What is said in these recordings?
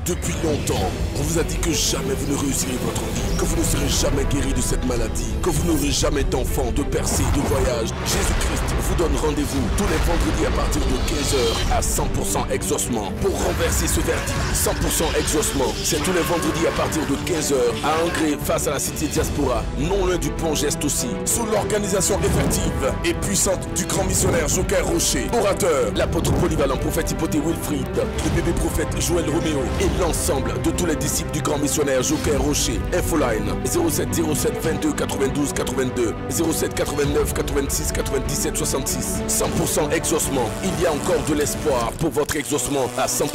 Depuis longtemps, on vous a dit que jamais vous ne réussirez votre vie, que vous ne serez jamais guéri de cette maladie, que vous n'aurez jamais d'enfants, de percées, de voyages. Jésus-Christ vous donne rendez-vous tous les vendredis à partir de 15h à 100% exaucement. Pour renverser ce verdict, 100% exaucement, c'est tous les vendredis à partir de 15h à Angré face à la cité diaspora, non loin du pont Geste aussi, sous l'organisation effective et puissante du grand missionnaire Joker Rocher, orateur, l'apôtre polyvalent prophète Hypothé Wilfried, le bébé prophète Joël Roméo et l'ensemble de tous les disciples du grand missionnaire Joker Rocher. Infoline 07 07 22 92 82 07 89 86 97 66. 100% exaucement. Il y a encore de l'espoir pour votre exaucement à 100%.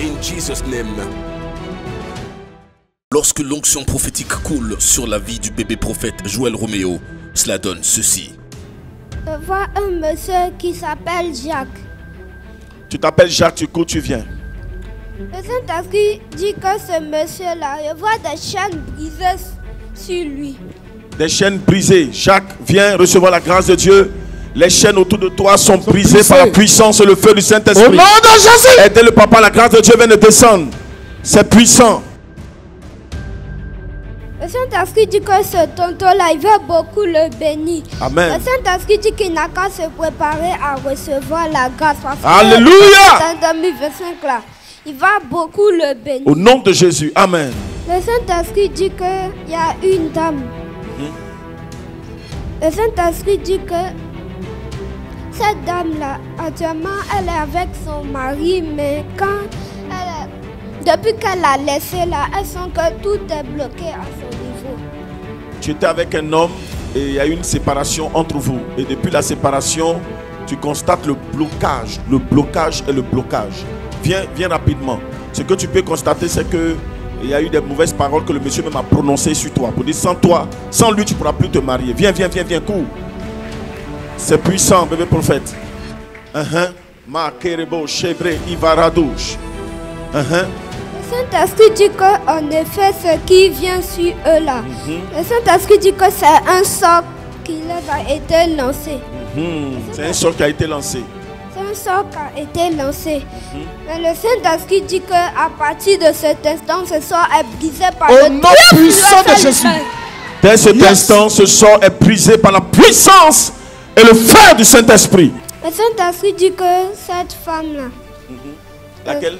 In Jesus' name. Lorsque l'onction prophétique coule sur la vie du bébé prophète Joël Roméo, cela donne ceci. Je vois un monsieur qui s'appelle Jacques. Tu t'appelles Jacques, tu cours, tu viens. Le Saint-Esprit dit que ce monsieur-là, je vois des chaînes brisées sur lui. Des chaînes brisées. Jacques, viens recevoir la grâce de Dieu. Les chaînes autour de toi sont brisées par la puissance et le feu du Saint-Esprit. Au nom de Jésus. Aidez le papa, la grâce de Dieu vient de descendre. C'est puissant. Le Saint-Esprit dit que ce tonton-là, il veut beaucoup le bénir. Amen. Le Saint-Esprit dit qu'il n'a qu'à se préparer à recevoir la grâce. Parce Alléluia. Que dans 2025 là, il va beaucoup le bénir. Au nom de Jésus. Amen. Le Saint-Esprit dit qu'il y a une dame. Le Saint-Esprit dit que cette dame-là, actuellement, elle est avec son mari, mais depuis qu'elle a laissé là, elle sent que tout est bloqué à son niveau. Tu étais avec un homme et il y a eu une séparation entre vous. Et depuis la séparation, tu constates le blocage et le blocage. Viens rapidement. Ce que tu peux constater, c'est que il y a eu des mauvaises paroles que le monsieur même a prononcées sur toi. Pour dire, sans toi, sans lui, tu ne pourras plus te marier. Viens, cours. C'est puissant, bébé prophète. Ma kerebo chebre ivaradouche. Le Saint-Esprit dit qu'en effet, ce qui vient sur eux là, le Saint-Esprit dit que c'est un sort qui leur a été lancé. C'est un sort qui a été lancé. C'est un sort qui a été lancé. Mais le Saint-Esprit dit qu'à partir de cet instant, ce sort est brisé par le nom puissant de Jésus. Dès cet instant, ce sort est brisé par la puissance et le feu du Saint-Esprit. Le Saint-Esprit dit que cette femme-là, laquelle?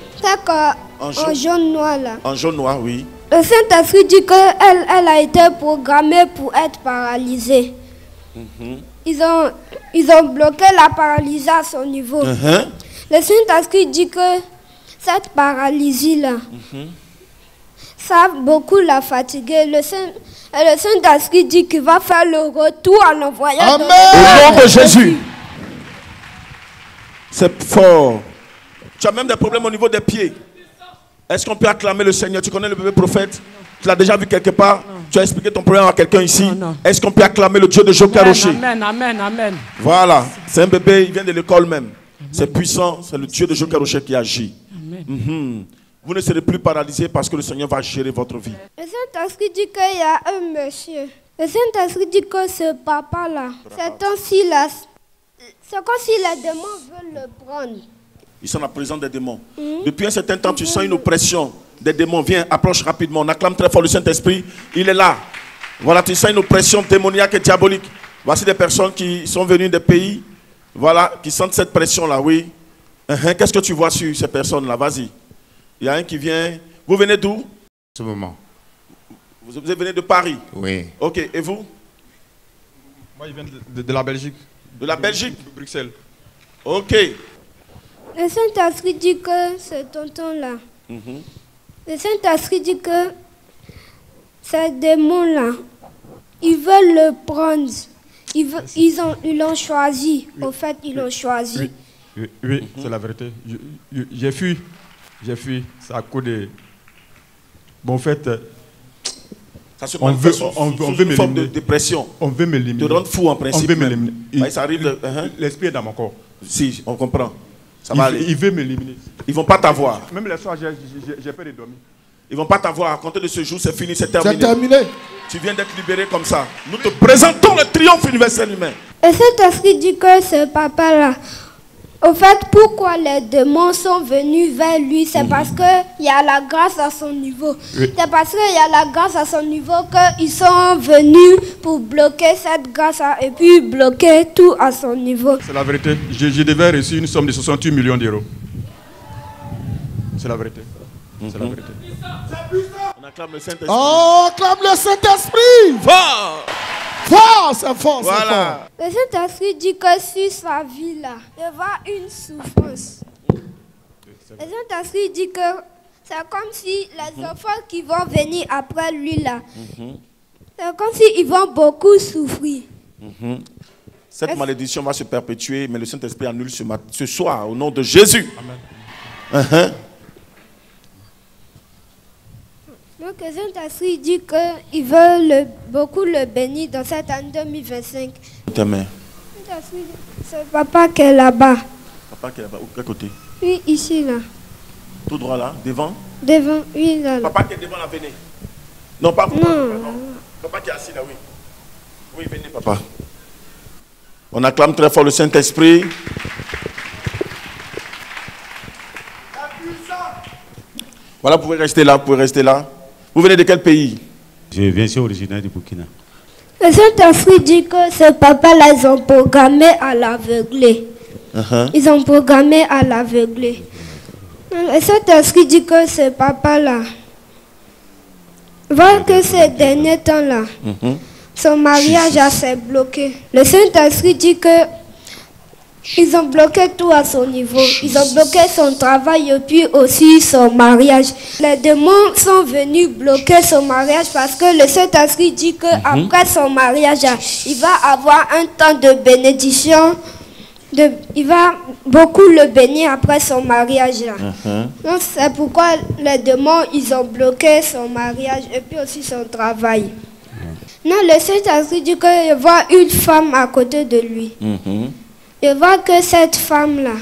En jaune noir là. En jaune noir, oui. Le Saint-Esprit dit qu'elle a été programmée pour être paralysée. Ils ont bloqué la paralysie à son niveau. Le Saint-Esprit dit que cette paralysie-là, ça a beaucoup la fatigué. Le Saint-Esprit dit qu'il va faire le retour en envoyant. Amen. Au nom de Jésus. C'est fort. Tu as même des problèmes au niveau des pieds. Est-ce qu'on peut acclamer le Seigneur? Tu connais le bébé prophète? Tu l'as déjà vu quelque part? Tu as expliqué ton problème à quelqu'un ici? Est-ce qu'on peut acclamer le Dieu de Joker Rocher? Amen, amen, amen. Voilà. C'est un bébé, il vient de l'école même. C'est puissant. C'est le Dieu de Joker Rocher qui agit. Vous ne serez plus paralysé parce que le Seigneur va gérer votre vie. Le Saint-Esprit dit qu'il y a un monsieur. Le Saint-Esprit dit que ce papa-là, c'est comme si les démons veulent le prendre. Ils sont en présence des démons. Depuis un certain temps, tu sens une oppression des démons. Viens, approche rapidement. On acclame très fort le Saint-Esprit. Il est là. Voilà, tu sens une oppression démoniaque et diabolique. Voici des personnes qui sont venues des pays, voilà, qui sentent cette pression-là, oui. Qu'est-ce que tu vois sur ces personnes-là? Vas-y. Il y a un qui vient. Vous venez d'où? Ce moment. Vous venez de Paris? Oui. Ok, et vous? Moi, je viens de la Belgique. De la Belgique? De Bruxelles. Ok. Le Saint-Esprit dit que ce tonton-là, le Saint-Esprit dit que ces démons-là, ils veulent le prendre. Ils l'ont choisi. Au fait, ils l'ont choisi. Oui, c'est la vérité. J'ai fui. C'est à cause de... Bon, en fait... Ça se on veut une forme de dépression. On veut m'éliminer. Te rendre fou en principe. On veut m'éliminer. Ça arrive. L'esprit est dans mon corps. Si, on comprend. Ça va aller. Il veut m'éliminer. Ils vont pas t'avoir. Même les soirs, j'ai peur de dormir. Ils vont pas t'avoir. À compter de ce jour, c'est fini, c'est terminé. C'est terminé. Tu viens d'être libéré comme ça. Nous te présentons le triomphe universel humain. Et cet esprit dit que ce papa-là, Au fait, pourquoi les démons sont venus vers lui, c'est parce qu'il y a la grâce à son niveau. Oui. C'est parce qu'il y a la grâce à son niveau qu'ils sont venus pour bloquer cette grâce et puis bloquer tout à son niveau. C'est la vérité. Je devais reçu une somme de 68 millions d'euros. C'est la vérité. C'est la vérité. On acclame le Saint-Esprit. Oh, acclame le Saint-Esprit. Fort! Fort, c'est fort, c'est fort. Voilà. Le Saint-Esprit dit que sur sa vie là, il y aura une souffrance. Le Saint-Esprit dit que c'est comme si les enfants qui vont venir après lui là, c'est comme s'ils vont beaucoup souffrir. Cette malédiction va se perpétuer, mais le Saint-Esprit annule ce soir au nom de Jésus. Amen. Donc le Saint-Esprit dit qu'il veut beaucoup le bénir dans cette année 2025. Tes mains. C'est papa qui est là-bas. Papa qui est là-bas. Quel côté? Oui, ici là. Tout droit là, devant. Devant, oui là. Papa qui est devant là, venez. Non, pas vous. Non. Papa qui est assis là, oui. Oui, venez papa. On acclame très fort le Saint-Esprit. Voilà, vous pouvez rester là, vous pouvez rester là. Vous venez de quel pays? Je viens, je suis originaire du Burkina. Le Saint-Esprit dit que ce papa-là, ils ont programmé à l'aveugler. Ils ont programmé à l'aveugler. Le Saint-Esprit dit que ce papa-là, voit que ces derniers temps-là, son mariage s'est bloqué. Le Saint-Esprit dit que ils ont bloqué tout à son niveau. Ils ont bloqué son travail et puis aussi son mariage. Les démons sont venus bloquer son mariage parce que le Saint-Esprit dit qu'après son mariage, il va avoir un temps de bénédiction. Il va beaucoup le bénir après son mariage. Donc c'est pourquoi les démons, ils ont bloqué son mariage et puis aussi son travail. Non, le Saint-Esprit dit qu'il voit une femme à côté de lui. Je vois que cette femme-là,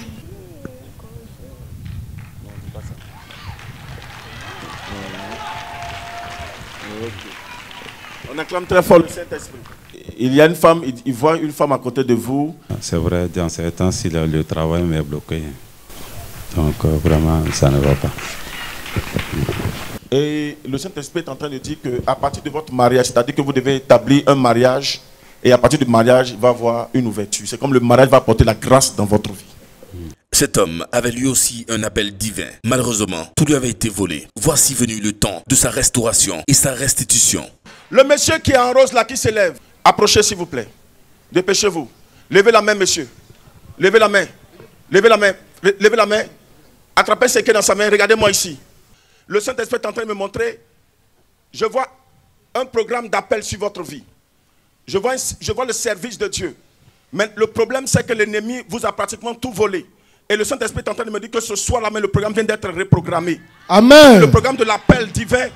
On acclame très fort le Saint-Esprit. Il y a une femme, il voit une femme à côté de vous. C'est vrai, dans ces temps-ci, le travail m'est bloqué. Donc vraiment, ça ne va pas. Et le Saint-Esprit est en train de dire qu'à partir de votre mariage, c'est-à-dire que vous devez établir un mariage, et à partir du mariage, il va y avoir une ouverture. C'est comme le mariage va apporter la grâce dans votre vie. Cet homme avait lui aussi un appel divin. Malheureusement, tout lui avait été volé. Voici venu le temps de sa restauration et sa restitution. Le monsieur qui est en rose là, qui s'élève, approchez s'il vous plaît. Dépêchez-vous. Levez la main, monsieur. Levez la main. Levez la main. Levez la main. Attrapez ce qui est dans sa main. Regardez-moi ici. Le Saint-Esprit est en train de me montrer. Je vois un programme d'appel sur votre vie. Je vois le service de Dieu. Mais le problème, c'est que l'ennemi vous a pratiquement tout volé. Et le Saint-Esprit est en train de me dire que ce soir-là, le programme vient d'être reprogrammé. Amen. Le programme de l'appel divin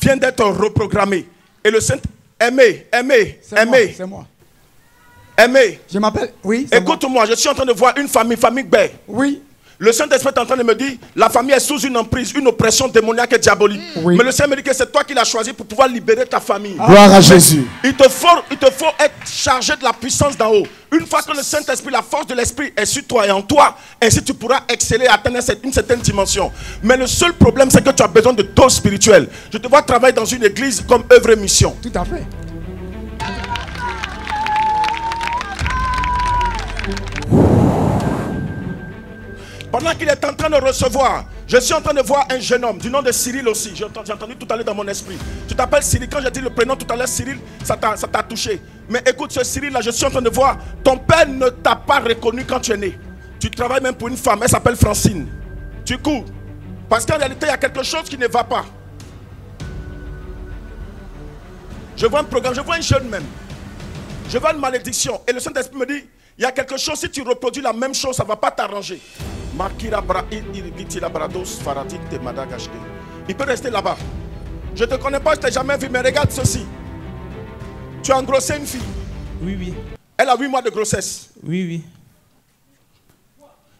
vient d'être reprogrammé. Et le Saint-Esprit, C'est moi. aimé. Je m'appelle, oui. Écoute-moi, je suis en train de voir une famille Baie. Oui. Le Saint-Esprit est en train de me dire, la famille est sous une emprise, une oppression démoniaque et diabolique. Oui. Mais le Seigneur me dit que c'est toi qui l'as choisi pour pouvoir libérer ta famille. Gloire à Jésus. Il te faut être chargé de la puissance d'en haut. Une fois que le Saint-Esprit, la force de l'Esprit est sur toi et en toi, ainsi tu pourras exceller et atteindre une certaine dimension. Mais le seul problème, c'est que tu as besoin de doses spirituelles. Je te vois travailler dans une église comme œuvre et mission. Tout à fait. Pendant qu'il est en train de recevoir, je suis en train de voir un jeune homme du nom de Cyril aussi. J'ai entendu tout à l'heure dans mon esprit. Tu t'appelles Cyril. Quand j'ai dit le prénom tout à l'heure, Cyril, ça t'a touché. Mais écoute, ce Cyril là, je suis en train de voir, ton père ne t'a pas reconnu quand tu es né. Tu travailles même pour une femme, elle s'appelle Francine. Tu cours. Parce qu'en réalité, il y a quelque chose qui ne va pas. Je vois un programme, je vois un jeune même. Je vois une malédiction. Et le Saint-Esprit me dit, il y a quelque chose, si tu reproduis la même chose, ça ne va pas t'arranger. Il peut rester là-bas. Je ne te connais pas, je ne t'ai jamais vu, mais regarde ceci. Tu as engrossé une fille. Oui, oui. Elle a 8 mois de grossesse. Oui, oui.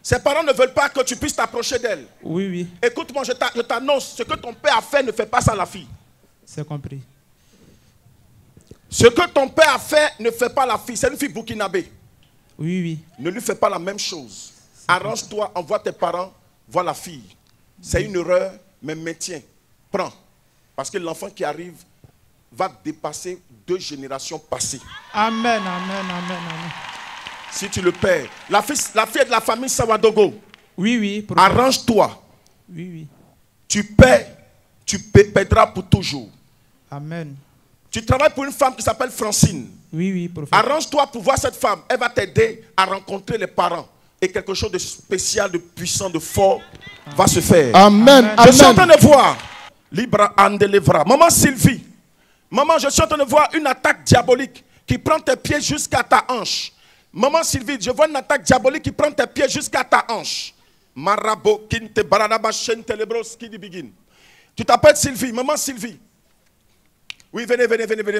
Ses parents ne veulent pas que tu puisses t'approcher d'elle. Oui, oui. Écoute-moi, je t'annonce, ce que ton père a fait, ne fait pas ça à la fille. C'est compris. Ce que ton père a fait, ne fait pas à la fille. C'est une fille burkinabé. Oui, oui. Ne lui fais pas la même chose. Arrange-toi, envoie tes parents, vois la fille. C'est une erreur, mais maintiens. Prends. Parce que l'enfant qui arrive va dépasser 2 générations passées. Amen, amen, amen, amen. Si tu le perds. La fille est de la famille Sawadogo. Oui, oui. Arrange-toi. Oui, oui. Tu perds, tu perdras pour toujours. Amen. Tu travailles pour une femme qui s'appelle Francine. Oui, oui, prophète. Arrange-toi pour voir cette femme. Elle va t'aider à rencontrer les parents. Et quelque chose de spécial, de puissant, de fort va se faire. Amen. Je suis en train de voir. Libra Andelevra. Maman Sylvie. Maman, je suis en train de voir une attaque diabolique qui prend tes pieds jusqu'à ta hanche. Maman Sylvie, je vois une attaque diabolique qui prend tes pieds jusqu'à ta hanche. Marabo kinte baranaba shen telebros qui begin. Tu t'appelles Sylvie. Maman Sylvie. Oui, venez,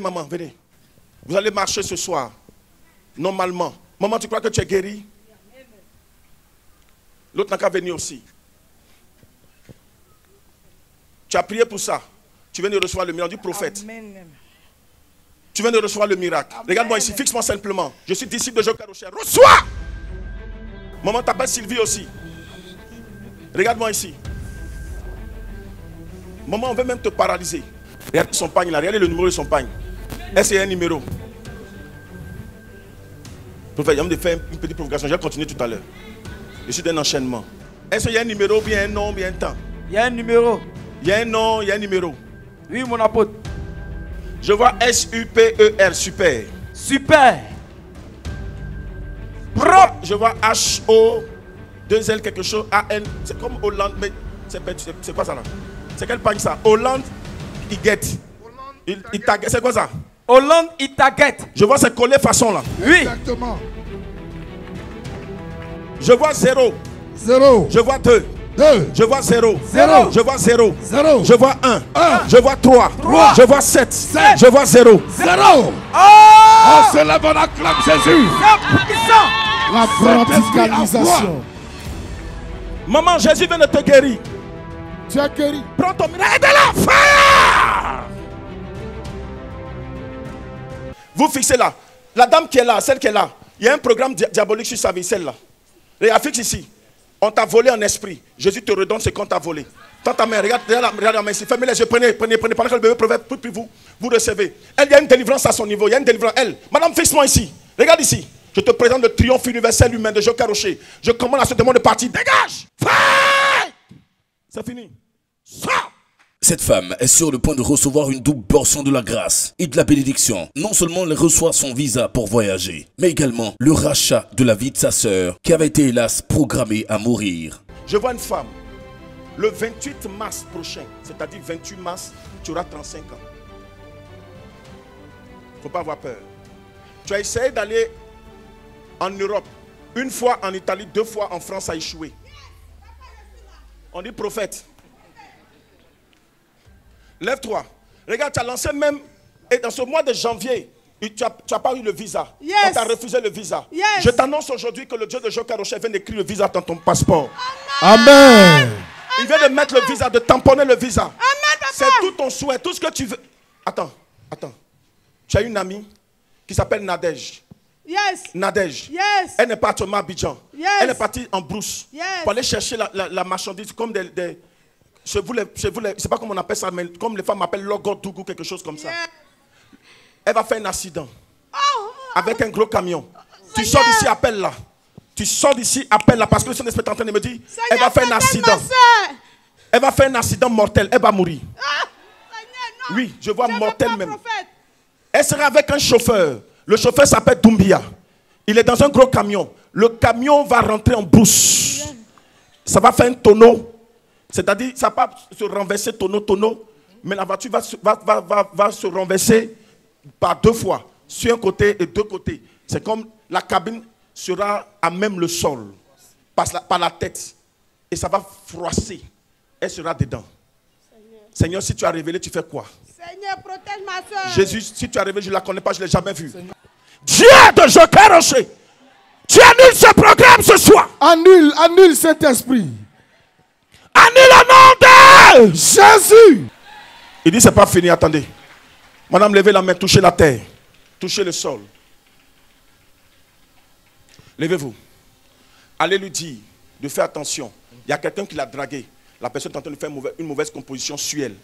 maman, venez. Vous allez marcher ce soir. Normalement. Maman, tu crois que tu es guérie? L'autre n'a qu'à venir aussi. Tu as prié pour ça. Tu viens de recevoir le miracle du prophète. Amen. Tu viens de recevoir le miracle. Regarde-moi ici, fixe-moi simplement. Je suis disciple de Joker Rocher. Reçois! Maman t'appelle Sylvie aussi. Regarde-moi ici. Maman, on veut même te paralyser. Regardez son pagne là, regardez le numéro de son pagne. Est-ce qu'il y a un numéro? Prophète, il va me faire une petite provocation. Je vais continuer tout à l'heure. Je suis d'un enchaînement. Est-ce qu'il y a un numéro, bien un nom, bien un temps? Il y a un numéro. Il y a un nom, il y a un numéro. Oui, mon apôtre. Je vois S-U-P-E-R, super. Super. Je vois H-O, 2L quelque chose, A-N. C'est comme Hollande, mais c'est quoi ça là? C'est quelle pagne ça? Hollande, Iguet. C'est quoi ça? Hollande, Itaguet. Je vois c'est collé façon là. Oui. Exactement. Je vois 0. 0. Je vois 2. 2. Je vois 0. 0. Je vois 0. 0. Je vois 1. 1. Je vois 3. 3. Je vois 7. 7. Je vois 0. 0. Oh, se lève, on acclame Jésus. c'est puissant. La verticalisation. Maman, Jésus vient de te guérir. Tu as guéri. Prends ton miracle et de la fire. Vous fixez là. La dame qui est là, celle qui est là. Il y a un programme diabolique sur sa vie, celle-là. Regarde, fixe ici. On t'a volé en esprit. Jésus te redonne ce qu'on t'a volé. Tends ta main, regarde la main ici. Fermez les yeux, prenez. Pendant que le bébé proverbe, puis vous recevez. Elle, il y a une délivrance à son niveau. Il y a une délivrance. Elle, madame, fixe-moi ici. Regarde ici. Je te présente le triomphe universel humain de Joker Rocher. Je commande à ce démon de partir. Dégage! Fight! C'est fini. Sors! Cette femme est sur le point de recevoir une double portion de la grâce et de la bénédiction. Non seulement elle reçoit son visa pour voyager, mais également le rachat de la vie de sa sœur qui avait été hélas programmée à mourir. Je vois une femme. Le 28 mars prochain, c'est-à-dire 28 mars, tu auras 35 ans. Il ne faut pas avoir peur. Tu as essayé d'aller en Europe. Une fois en Italie, 2 fois en France, ça a échoué. On dit prophète. Lève-toi. Regarde, tu as lancé même, et dans ce mois de janvier, tu n'as pas eu le visa. Yes. On t'a refusé le visa. Yes. Je t'annonce aujourd'hui que le Dieu de Joker Rocher vient d'écrire le visa dans ton passeport. Amen. Il vient de mettre le visa, de tamponner le visa. Amen, papa. C'est tout ton souhait, tout ce que tu veux. Attends. Tu as une amie qui s'appelle Nadège. Yes. Nadège. Yes. Elle n'est pas à Abidjan. Yes. Elle est partie en brousse. Yes. Pour aller chercher la marchandise comme des je ne sais pas comment on appelle ça, mais comme les femmes m'appellent Logodougou, quelque chose comme ça. Yeah. Elle va faire un accident Oh. avec un gros camion. Tu sors d'ici, appelle-la. Tu sors d'ici, appelle-la parce que le Saint-Esprit est en train de me dire, elle va faire un accident. Elle va faire un accident mortel, elle va mourir. Ah, Seigneur, non. Oui, je vois mortel pas, même. prophète. Elle sera avec un chauffeur. Le chauffeur s'appelle Doumbia. Il est dans un gros camion. Le camion va rentrer en brousse. Ça va faire un tonneau. C'est-à-dire, ça ne va pas se renverser tonneau, mais la voiture va se renverser par 2 fois, sur un côté et 2 côtés. C'est comme la cabine sera à même le sol, par la tête, et ça va froisser. Elle sera dedans. Seigneur, si tu as révélé, tu fais quoi? Seigneur, protège ma soeur. Jésus, si tu as révélé, je ne la connais pas, je ne l'ai jamais vue. Dieu de Joker Rocher, tu annules ce programme ce soir. Annule cet esprit. Annule le nom de Jésus. Il dit, c'est pas fini, attendez. Madame, levez la main, touchez la terre. Touchez le sol. Levez-vous. Allez lui dire de faire attention. Il y a quelqu'un qui l'a dragué. La personne est en train de faire une mauvaise composition sur elle.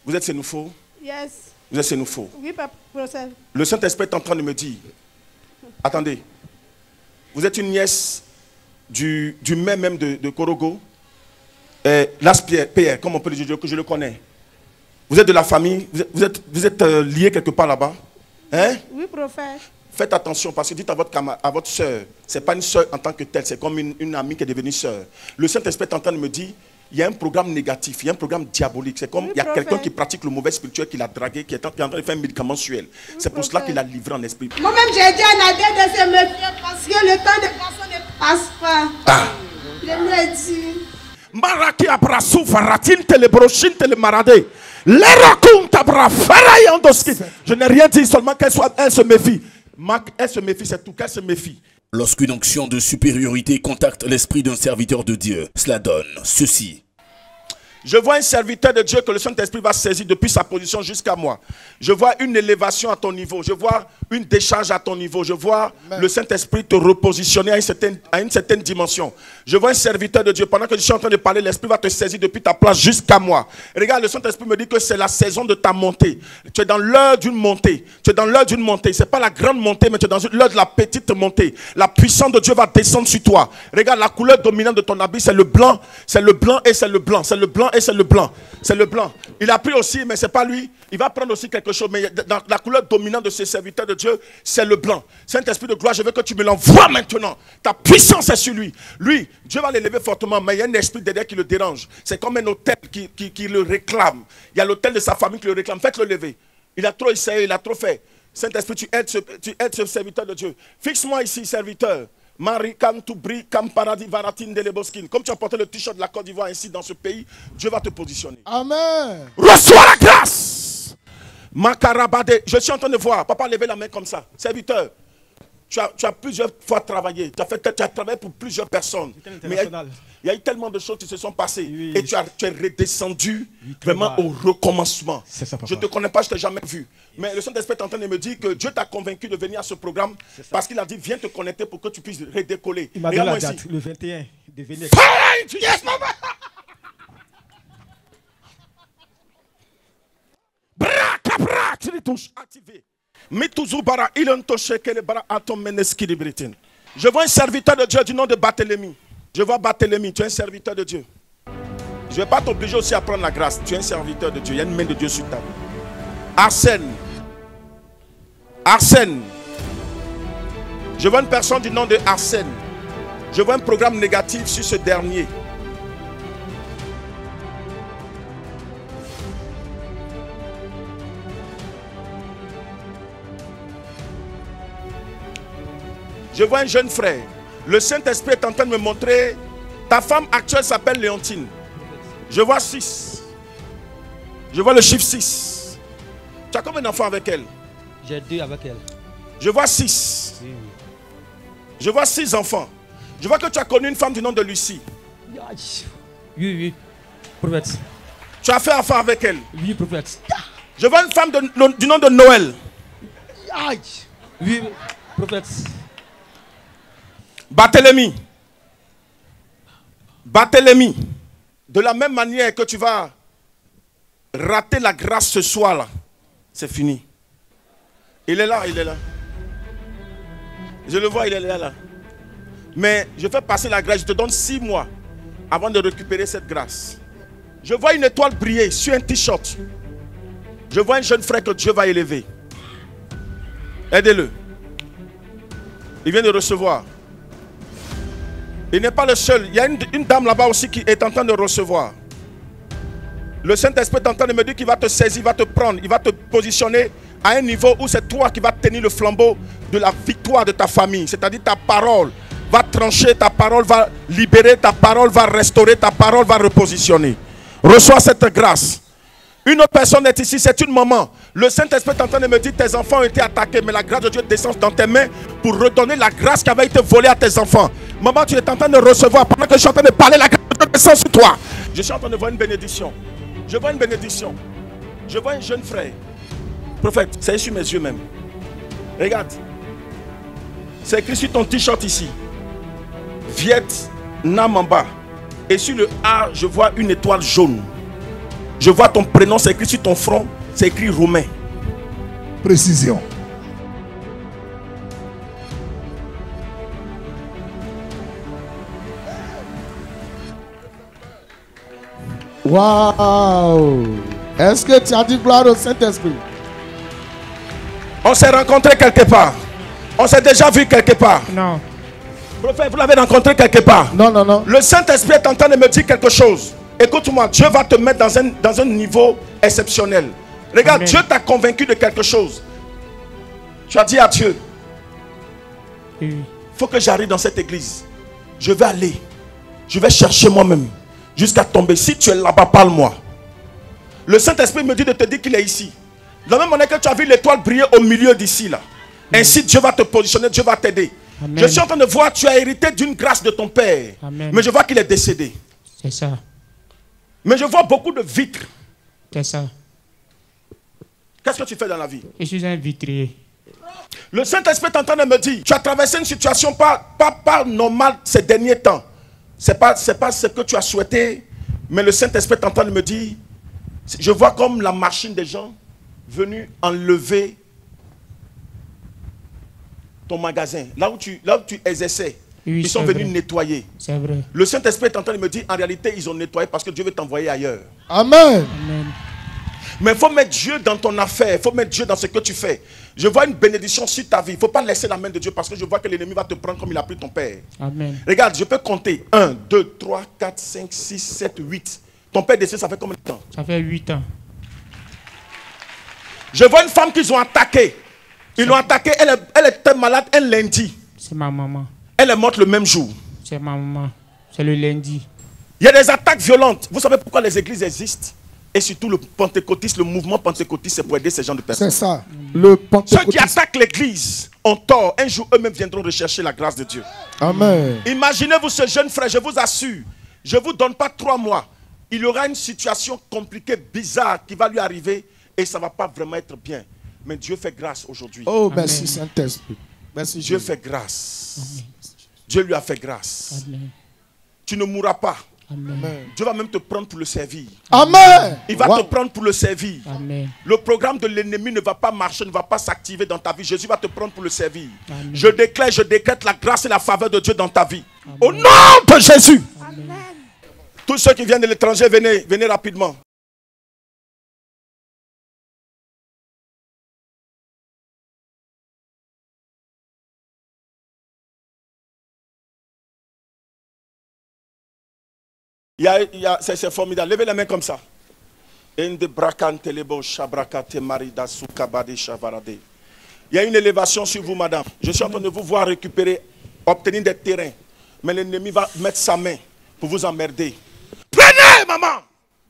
Vous êtes Sénoufo? Yes. Vous êtes Sénoufo? Oui, professeur. Le Saint-Esprit est en train de me dire, attendez, vous êtes une nièce du maire même de Korogo, Las Pierre, comme on peut le dire, que je le connais. Vous êtes de la famille, vous êtes liés quelque part là-bas. Hein? Oui, prophète. Faites attention parce que dites à votre soeur, ce n'est pas une soeur en tant que telle, c'est comme une amie qui est devenue soeur. Le Saint-Esprit est en train de me dire, il y a un programme négatif, il y a un programme diabolique. C'est comme il y a quelqu'un qui pratique le mauvais spirituel, qui l'a dragué, qui est en train de faire un médicament sur elle. C'est pour cela qu'il a livré en esprit. Moi-même, j'ai dit à Nadia de se méfier parce que le temps de garçon ne passe pas. Ah. Je lui ai dit. Maraki abrasu faratin telebroshin telemarade. Je n'ai rien dit, seulement qu'elle se méfie. Elle se méfie, c'est tout, qu'elle se méfie. Lorsqu'une onction de supériorité contacte l'esprit d'un serviteur de Dieu, cela donne ceci. Je vois un serviteur de Dieu que le Saint-Esprit va saisir depuis sa position jusqu'à moi. Je vois une élévation à ton niveau. Je vois une décharge à ton niveau. Je vois le Saint-Esprit te repositionner à une certaine dimension. Je vois un serviteur de Dieu. Pendant que je suis en train de parler, l'Esprit va te saisir depuis ta place jusqu'à moi. Et regarde, le Saint-Esprit me dit que c'est la saison de ta montée. Tu es dans l'heure d'une montée. Tu es dans l'heure d'une montée. Ce n'est pas la grande montée, mais tu es dans l'heure de la petite montée. La puissance de Dieu va descendre sur toi. Regarde, la couleur dominante de ton habit, c'est le blanc. C'est le blanc et c'est le blanc. C'est le blanc et c'est le blanc. C'est le blanc. Il a pris aussi, mais ce n'est pas lui. Il va prendre aussi quelque chose. Mais dans la couleur dominante de ce serviteur de Dieu, c'est le blanc. Saint-Esprit de gloire, je veux que tu me l'envoies maintenant. Ta puissance est sur lui. Lui, Dieu va l'élever fortement, mais il y a un esprit derrière qui le dérange. C'est comme un hôtel qui le réclame. Il y a l'hôtel de sa famille qui le réclame. Faites-le lever. Il a trop essayé, il a trop fait. Saint-Esprit, tu aides ce serviteur de Dieu. Fixe-moi ici, serviteur. Marie Kamtoubri Kamparadis Varatine de Leboskin. Comme tu as porté le t-shirt de la Côte d'Ivoire ici dans ce pays, Dieu va te positionner. Amen. Reçois la grâce. Makarabade. Je suis en train de voir. Papa, levez la main comme ça. Serviteur, tu as plusieurs fois travaillé. Tu as travaillé pour plusieurs personnes. Mais il y a eu tellement de choses qui se sont passées. Oui. Et tu es redescendu vraiment au recommencement. Ça, je ne te connais pas, je ne t'ai jamais vu. Mais le Saint-Esprit est en train de me dire que Dieu t'a convaincu de venir à ce programme parce qu'il a dit viens te connecter pour que tu puisses redécoller. Il m'a donné la date, le 21, de venir. Yes, maman. Tu les touches, activé. Je vois un serviteur de Dieu du nom de Barthélemy. Je vois Barthélemy, tu es un serviteur de Dieu. Je ne vais pas t'obliger aussi à prendre la grâce. Tu es un serviteur de Dieu. Il y a une main de Dieu sur ta vie. Arsène. Arsène. Je vois une personne du nom de Arsène. Je vois un programme négatif sur ce dernier. Je vois un jeune frère. Le Saint-Esprit est en train de me montrer. Ta femme actuelle s'appelle Léontine. Je vois 6. Je vois le chiffre 6. Tu as combien d'enfants avec elle? J'ai 2 avec elle. Je vois 6. Oui. Je vois 6 enfants. Je vois que tu as connu une femme du nom de Lucie. Oui, prophète. Tu as fait affaire avec elle? Oui, prophète. Je vois une femme du nom de Noël. Oui, prophète. Barthélemy. Barthélemy. De la même manière que tu vas rater la grâce ce soir-là, c'est fini. Il est là, il est là. Je le vois, il est là. Mais je fais passer la grâce, je te donne 6 mois avant de récupérer cette grâce. Je vois une étoile briller sur un t-shirt. Je vois un jeune frère que Dieu va élever. Aidez-le. Il vient de recevoir. Il n'est pas le seul. Il y a une dame là-bas aussi qui est en train de recevoir. Le Saint-Esprit est en train de me dire qu'il va te saisir, il va te prendre, il va te positionner à un niveau où c'est toi qui vas tenir le flambeau de la victoire de ta famille. C'est-à-dire ta parole va trancher, ta parole va libérer, ta parole va restaurer, ta parole va repositionner. Reçois cette grâce. Une autre personne est ici, c'est une maman. Le Saint-Esprit est en train de me dire tes enfants ont été attaqués, mais la grâce de Dieu descend dans tes mains pour redonner la grâce qui avait été volée à tes enfants. Maman, tu es en train de recevoir, pendant que je suis en train de parler, la grâce de Dieu descend sur toi. Je suis en train de voir une bénédiction. Je vois une bénédiction. Je vois un jeune frère. Prophète, c'est sur mes yeux même. Regarde. C'est écrit sur ton t-shirt ici. Vietnam en bas. Et sur le A, je vois une étoile jaune. Je vois ton prénom, c'est écrit sur ton front, c'est écrit Romain. Précision. Waouh! Est-ce que tu as dit gloire au Saint-Esprit? On s'est rencontrés quelque part. On s'est déjà vu quelque part. Non. Prophète, vous l'avez rencontré quelque part. Non, non, non. Le Saint-Esprit est en train de me dire quelque chose. Écoute-moi, Dieu va te mettre dans un niveau exceptionnel. Regarde, Amen. Dieu t'a convaincu de quelque chose. Tu as dit à Dieu, Oui. il faut que j'arrive dans cette église. Je vais aller. Je vais chercher moi-même jusqu'à tomber. Si tu es là-bas, parle-moi. Le Saint-Esprit me dit de te dire qu'il est ici. De la même manière que tu as vu l'étoile briller au milieu d'ici là. Ainsi Dieu va te positionner, Dieu va t'aider. Amen. Je suis en train de voir, tu as hérité d'une grâce de ton père. Amen. Mais je vois qu'il est décédé. C'est ça. Mais je vois beaucoup de vitres. C'est ça. Qu'est-ce que tu fais dans la vie? Je suis un vitrier. Le Saint-Esprit est en train de me dire, tu as traversé une situation pas normale ces derniers temps. C'est pas ce que tu as souhaité, mais le Saint-Esprit est en train de me dire, je vois comme la machine des gens venus enlever ton magasin, là où tu exerçais. Oui, Ils sont c'est venus vrai. nettoyer. C'est vrai. Le Saint-Esprit est en train de me dire, en réalité, ils ont nettoyé parce que Dieu veut t'envoyer ailleurs. Amen. Amen. Mais il faut mettre Dieu dans ton affaire. Il faut mettre Dieu dans ce que tu fais. Je vois une bénédiction sur ta vie. Il ne faut pas laisser la main de Dieu parce que je vois que l'ennemi va te prendre comme il a pris ton père. Amen. Regarde, je peux compter. 1, 2, 3, 4, 5, 6, 7, 8. Ton père décédé, ça fait combien de temps? Ça fait 8 ans. Je vois une femme qu'ils ont attaquée. Ils l'ont attaquée. Elle était malade un lundi. C'est ma maman. Elle est morte le même jour. C'est ma maman. C'est le lundi. Il y a des attaques violentes. Vous savez pourquoi les églises existent? Et surtout le pentecôtisme, le mouvement pentecôtiste, c'est pour aider ces gens de personnes. C'est ça. Le Ceux qui pentecôtisme. attaquent l'église ont tort. Un jour, eux-mêmes viendront rechercher la grâce de Dieu. Amen. Imaginez-vous ce jeune frère, je vous assure, je ne vous donne pas 3 mois. Il y aura une situation compliquée, bizarre qui va lui arriver et ça ne va pas vraiment être bien. Mais Dieu fait grâce aujourd'hui. Oh, Amen. merci Saint-Esprit. Merci Dieu Jésus. fait grâce. Dieu lui a fait grâce. Amen. Tu ne mourras pas. Amen. Amen. Dieu va même te prendre pour le servir. Amen. Il va Wow. te prendre pour le servir. Amen. Le programme de l'ennemi ne va pas marcher, ne va pas s'activer dans ta vie. Jésus va te prendre pour le servir. Amen. Je décrète la grâce et la faveur de Dieu dans ta vie. Au nom de Jésus. Tous ceux qui viennent de l'étranger, venez rapidement. C'est formidable. Levez les mains comme ça. Il y a une élévation sur vous, madame. Je suis en train de vous voir récupérer, obtenir des terrains. Mais l'ennemi va mettre sa main pour vous emmerder. Prenez, maman!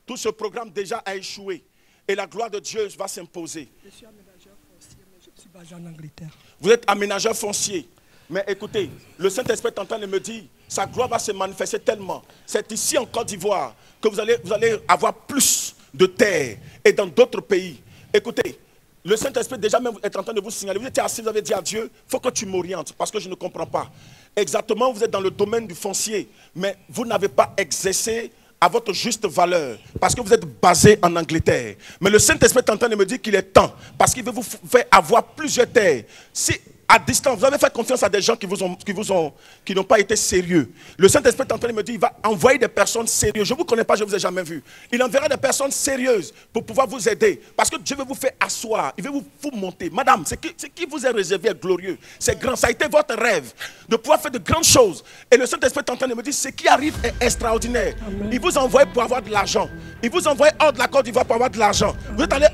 Tout ce programme déjà a échoué. Et la gloire de Dieu va s'imposer. Je suis aménageur foncier, mais je suis basé en Angleterre. Vous êtes aménageur foncier. Mais écoutez, le Saint-Esprit est en train de me dire, sa gloire va se manifester tellement. C'est ici en Côte d'Ivoire que vous allez avoir plus de terre et dans d'autres pays. Écoutez, le Saint-Esprit déjà même est en train de vous signaler. Vous étiez assis, vous avez dit à Dieu, il faut que tu m'orientes parce que je ne comprends pas. Exactement, vous êtes dans le domaine du foncier, mais vous n'avez pas exercé à votre juste valeur parce que vous êtes basé en Angleterre. Mais le Saint-Esprit est en train de me dire qu'il est temps parce qu'il veut vous faire avoir plusieurs terres. Si à distance, vous avez fait confiance à des gens qui n'ont pas été sérieux. Le Saint-Esprit est en train de me dire, il va envoyer des personnes sérieuses. Je ne vous connais pas, je ne vous ai jamais vu. Il enverra des personnes sérieuses pour pouvoir vous aider. Parce que Dieu veut vous faire asseoir, il veut vous monter. Madame, ce qui vous est réservé est glorieux. C'est grand, ça a été votre rêve de pouvoir faire de grandes choses. Et le Saint-Esprit est en train de me dire, ce qui arrive est extraordinaire. Amen. Il vous envoie pour avoir de l'argent. Il vous envoie hors de la Côte d'Ivoire pour avoir de l'argent. Vous êtes allé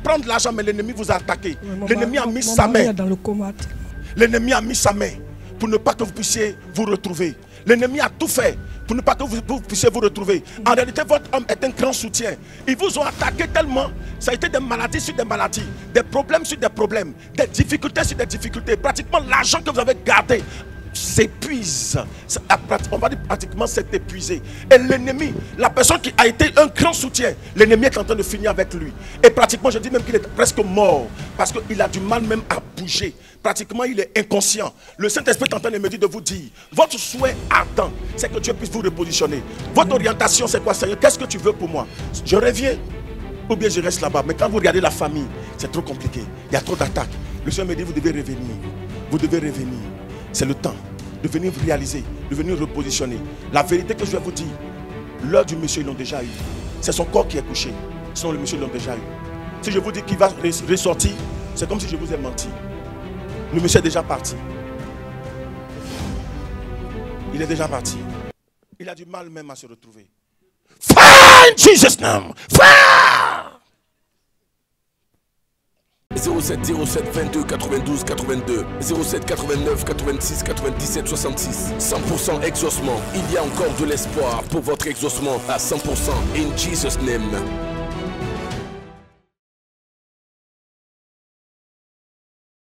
prendre de l'argent, mais l'ennemi vous a attaqué. L'ennemi a mis sa main. Dans le coma. L'ennemi a mis sa main pour ne pas que vous puissiez vous retrouver. L'ennemi a tout fait pour ne pas que vous puissiez vous retrouver. En réalité, votre homme est un grand soutien. Ils vous ont attaqué tellement, ça a été des maladies sur des maladies, des problèmes sur des problèmes, des difficultés sur des difficultés. Pratiquement l'argent que vous avez gardé s'épuise. On va dire pratiquement s'est épuisé. Et l'ennemi, la personne qui a été un grand soutien, l'ennemi est en train de finir avec lui. Et pratiquement, je dis même qu'il est presque mort. Parce qu'il a du mal même à bouger. Pratiquement, il est inconscient. Le Saint-Esprit est en train de me dire de vous dire, votre souhait ardent, c'est que Dieu puisse vous repositionner. Votre orientation, c'est quoi, Seigneur? Qu'est-ce que tu veux pour moi? Je reviens ou bien je reste là-bas. Mais quand vous regardez la famille, c'est trop compliqué. Il y a trop d'attaques. Le Seigneur me dit, vous devez revenir. Vous devez revenir. C'est le temps de venir vous réaliser, de venir repositionner. La vérité que je vais vous dire, l'heure du monsieur, ils l'ont déjà eu. C'est son corps qui est couché. Sinon, le monsieur, ils l'ont déjà eu. Si je vous dis qu'il va ressortir, c'est comme si je vous ai menti. Le monsieur est déjà parti. Il est déjà parti. Il a du mal même à se retrouver. Fire in Jesus' name! Fire! 07 07 22 92 82 07 89 96 97 66 100% exaucement. Il y a encore de l'espoir pour votre exaucement à 100% in Jesus' name.